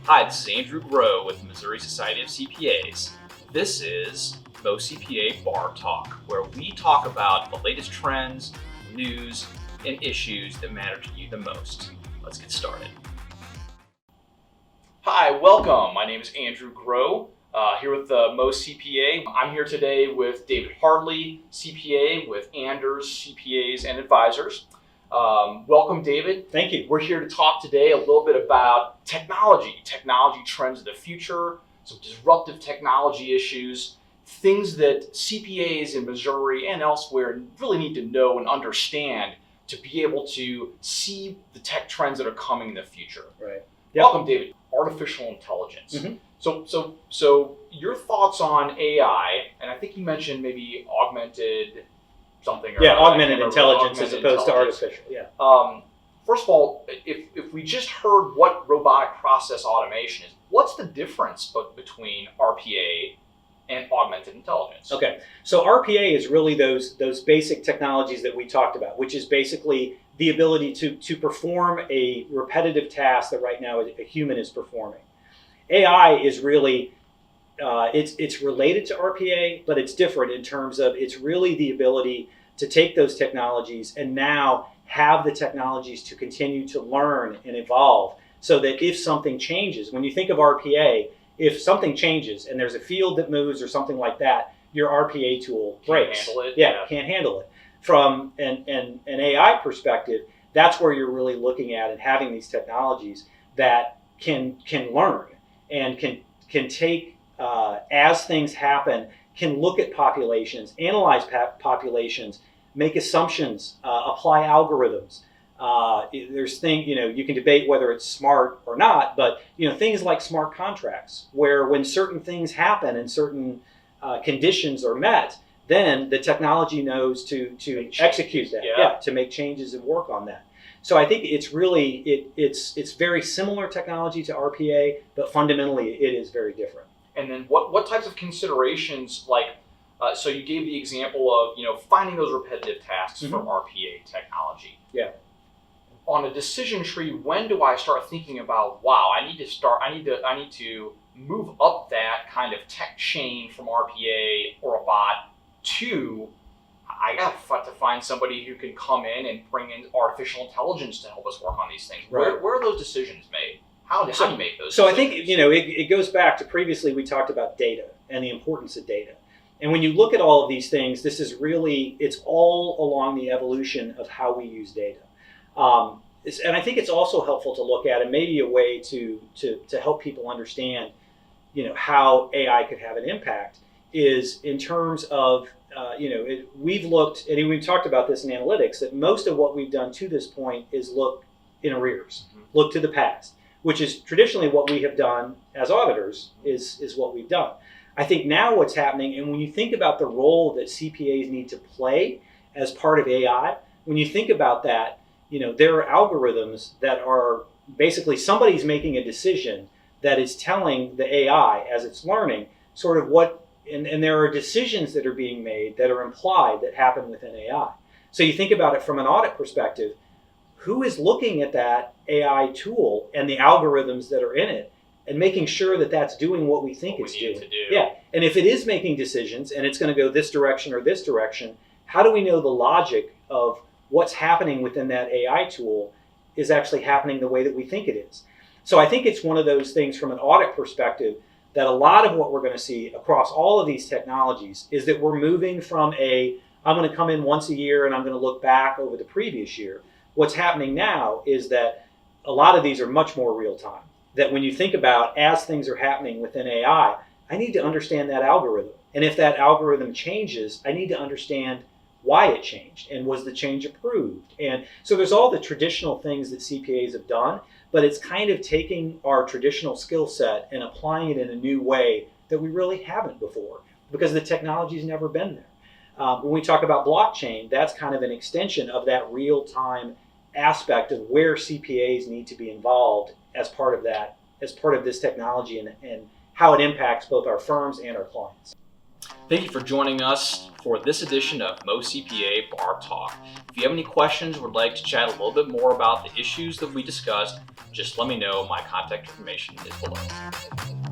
Hi, this is Andrew Groh with the Missouri Society of CPAs. This is MOCPA Bar Talk, where we talk about the latest trends, news, and issues that matter to you the most. Let's get started. Hi, welcome. My name is Andrew Groh, here with the MOCPA. I'm here today with Dave Hartley, CPA with Anders CPAs Advisors. Welcome, David. Thank you. We're here to talk today a little bit about technology trends of the future, some disruptive technology issues, things that CPAs in Missouri and elsewhere really need to know and understand to be able to see the tech trends that are coming in the future. Right. Yep. Welcome, David. Artificial intelligence. Mm-hmm. So your thoughts on AI, and I think you mentioned maybe augmented something. Yeah, augmented intelligence as opposed to artificial. Yeah. First of all, if we just heard what robotic process automation is, what's the difference between RPA and augmented intelligence? Okay, so RPA is really those basic technologies that we talked about, which is basically the ability to perform a repetitive task that right now a human is performing. AI is really it's related to RPA, but it's different in terms of it's really the ability to take those technologies and now have the technologies to continue to learn and evolve, so that if something changes, when you think of RPA, if something changes and there's a field that moves or something like that, your RPA tool breaks. Can't handle it. Yeah, can't handle it. From an AI perspective, that's where you're really looking at and having these technologies that can learn and can take as things happen, can look at populations, analyze populations, make assumptions, apply algorithms. There's things, you can debate whether it's smart or not, but things like smart contracts, where when certain things happen and certain conditions are met, then the technology knows to execute that, to make changes and work on that. So I think it's really it's very similar technology to RPA, but fundamentally it is very different. And then what types of considerations, like so you gave the example of finding those repetitive tasks for RPA technology. Yeah. On a decision tree, when do I start thinking about, wow, I need to move up that kind of tech chain from RPA or a bot to, I got to find somebody who can come in and bring in artificial intelligence to help us work on these things. Right. Where are those decisions made? How do you make those decisions? So I think it goes back to previously we talked about data and the importance of data. And when you look at all of these things, this is really, it's all along the evolution of how we use data. And I think it's also helpful to look at, and maybe a way to help people understand, how AI could have an impact, is in terms of, we've looked, and we've talked about this in analytics, that most of what we've done to this point is look in arrears, look to the past, which is traditionally what we have done as auditors, is what we've done. I think now what's happening, and when you think about the role that CPAs need to play as part of AI, when you think about that, there are algorithms that are basically somebody's making a decision that is telling the AI as it's learning sort of what, and there are decisions that are being made that are implied that happen within AI. So you think about it from an audit perspective, who is looking at that AI tool and the algorithms that are in it and making sure that that's doing what we think it's doing? Yeah, and if it is making decisions and it's going to go this direction or this direction, how do we know the logic of what's happening within that AI tool is actually happening the way that we think it is? So I think it's one of those things from an audit perspective that a lot of what we're going to see across all of these technologies is that we're moving from I'm going to come in once a year and I'm going to look back over the previous year. What's happening now is that a lot of these are much more real time. That when you think about as things are happening within AI, I need to understand that algorithm. And if that algorithm changes, I need to understand why it changed and was the change approved. And so there's all the traditional things that CPAs have done, but it's kind of taking our traditional skill set and applying it in a new way that we really haven't before, because the technology's never been there. When we talk about blockchain, that's kind of an extension of that real-time aspect of where CPAs need to be involved as part of that, as part of this technology and how it impacts both our firms and our clients. Thank you for joining us for this edition of MOCPA Bar Talk. If you have any questions or would like to chat a little bit more about the issues that we discussed, just let me know. My contact information is below.